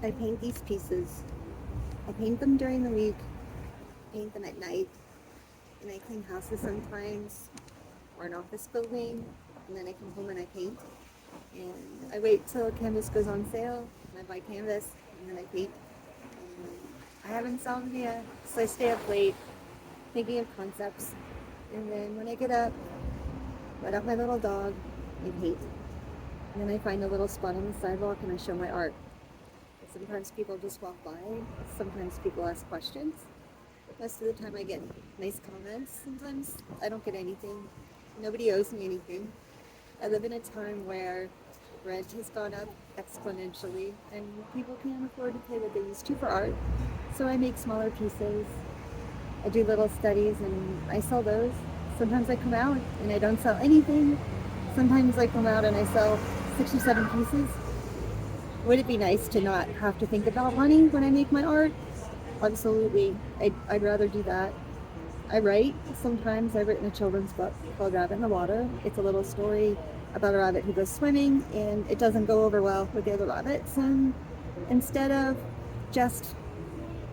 I paint these pieces. I paint them during the week, paint them at night, and I clean houses sometimes or an office building, and then I come home and I paint. And I wait till canvas goes on sale, and I buy canvas, and then I paint. And I have insomnia, so I stay up late thinking of concepts. And then when I get up, let out my little dog, and paint. And then I find a little spot on the sidewalk and I show my art. Sometimes people just walk by, sometimes people ask questions. Most of the time I get nice comments. Sometimes I don't get anything. Nobody owes me anything. I live in a time where rent has gone up exponentially and people can't afford to pay what they used to for art. So I make smaller pieces. I do little studies and I sell those. Sometimes I come out and I don't sell anything. Sometimes I come out and I sell 6 or 7 pieces. Would it be nice to not have to think about money when I make my art? Absolutely. I'd rather do that. I write. Sometimes I've written a children's book called Rabbit in the Water. It's a little story about a rabbit who goes swimming and it doesn't go over well with the other rabbits. And instead of just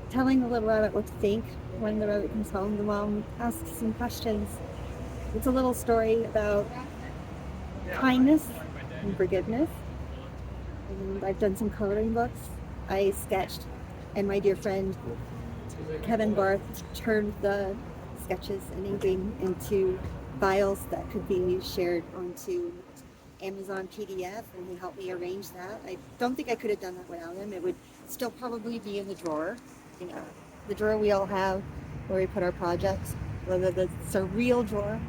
telling the little rabbit what to think when the rabbit comes home, the mom asks some questions. It's a little story about kindness and forgiveness. And I've done some coloring books. I sketched, and my dear friend Kevin Barth turned the sketches and inking into files that could be shared onto Amazon PDF, and he helped me arrange that. I don't think I could have done that without him. It would still probably be in the drawer, you know, the drawer we all have where we put our projects, whether it's a real drawer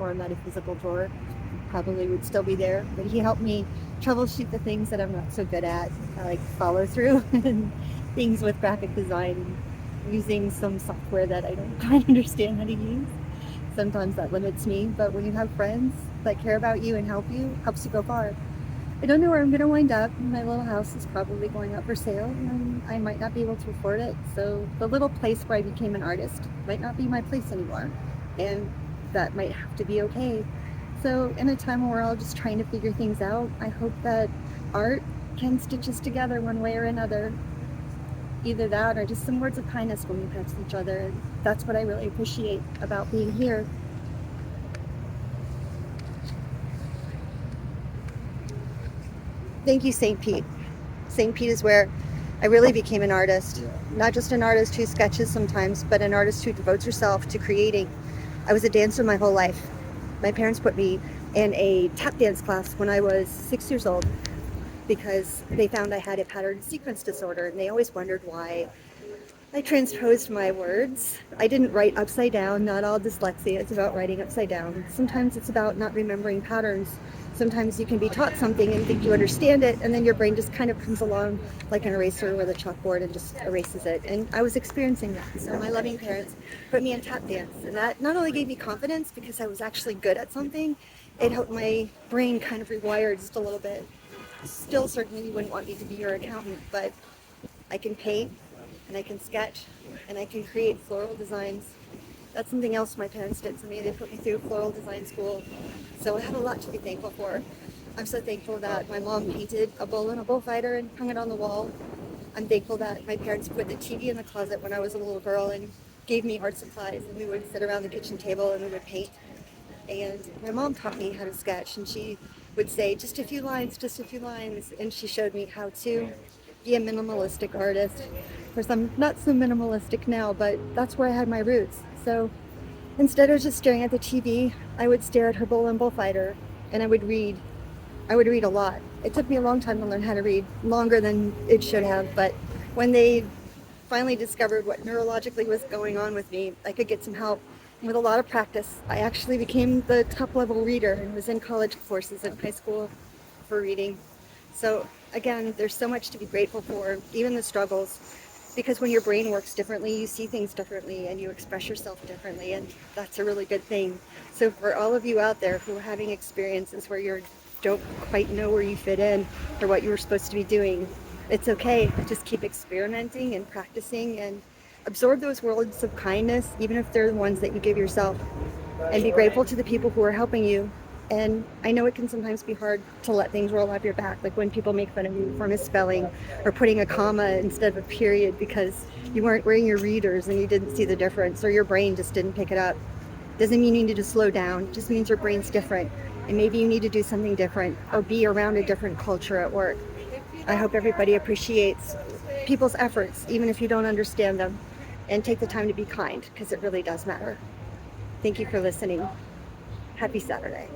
or a metaphysical drawer, probably would still be there. But he helped me troubleshoot the things that I'm not so good at, like follow through and things with graphic design, using some software that I don't quite understand how to use. Sometimes that limits me, but when you have friends that care about you and help you, helps you go far. I don't know where I'm going to wind up. My little house is probably going up for sale, and I might not be able to afford it. So the little place where I became an artist might not be my place anymore, and that might have to be okay. So in a time where we're all just trying to figure things out, I hope that art can stitch us together one way or another. Either that or just some words of kindness when we pass each other. That's what I really appreciate about being here. Thank you, St. Pete. St. Pete is where I really became an artist. Not just an artist who sketches sometimes, but an artist who devotes herself to creating. I was a dancer my whole life. My parents put me in a tap dance class when I was 6 years old because they found I had a pattern sequence disorder, and they always wondered why I transposed my words. I didn't write upside down. Not all dyslexia is about writing upside down. Sometimes it's about not remembering patterns. Sometimes you can be taught something and think you understand it, and then your brain just kind of comes along like an eraser with a chalkboard and just erases it. And I was experiencing that. So my loving parents put me in tap dance, and that not only gave me confidence because I was actually good at something, it helped my brain kind of rewire just a little bit. Still, certainly you wouldn't want me to be your accountant, but I can paint and I can sketch and I can create floral designs. That's something else my parents did for me. They put me through floral design school. So I have a lot to be thankful for. I'm so thankful that my mom painted a bull and a bullfighter and hung it on the wall. I'm thankful that my parents put the TV in the closet when I was a little girl and gave me art supplies, and we would sit around the kitchen table and we would paint. And my mom taught me how to sketch, and she would say just a few lines, just a few lines, and she showed me how to be a minimalistic artist. Of course, I'm not so minimalistic now, but that's where I had my roots. So instead of just staring at the TV, I would stare at her bull and bullfighter, and I would read. I would read a lot. It took me a long time to learn how to read, longer than it should have, but when they finally discovered what neurologically was going on with me, I could get some help. And with a lot of practice, I actually became the top level reader and was in college courses in high school for reading. So again, there's so much to be grateful for, even the struggles, because when your brain works differently, you see things differently and you express yourself differently, and that's a really good thing. So for all of you out there who are having experiences where you don't quite know where you fit in or what you were supposed to be doing, it's okay. Just keep experimenting and practicing and absorb those words of kindness, even if they're the ones that you give yourself, and be grateful to the people who are helping you. And I know it can sometimes be hard to let things roll off your back, like when people make fun of you for misspelling or putting a comma instead of a period because you weren't wearing your readers and you didn't see the difference, or your brain just didn't pick it up. Doesn't mean you need to slow down, it just means your brain's different. And maybe you need to do something different or be around a different culture at work. I hope everybody appreciates people's efforts, even if you don't understand them, and take the time to be kind because it really does matter. Thank you for listening. Happy Saturday.